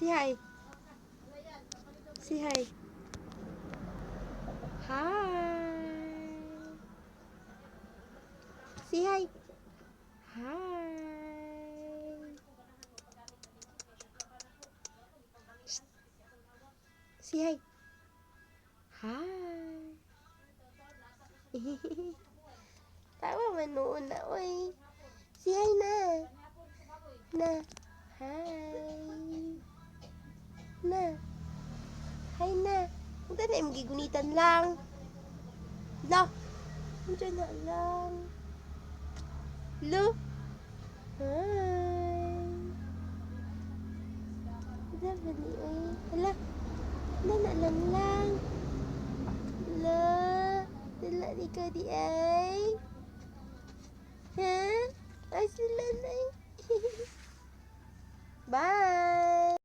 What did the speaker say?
Say hi. Say hi. Hi. Say hi. Hi. Shh. Say hi. Hi. Tawa manoon na, oy. Say hi na. Na. Hi. Na. Hi na. Punta na yung gigunitan lang. La. Punta na lang. Lo. Hi. Hala, bali, oy. Hala. Hala na lang. La. Dala ni ka di ay. Ha? Ay sila na. Bye.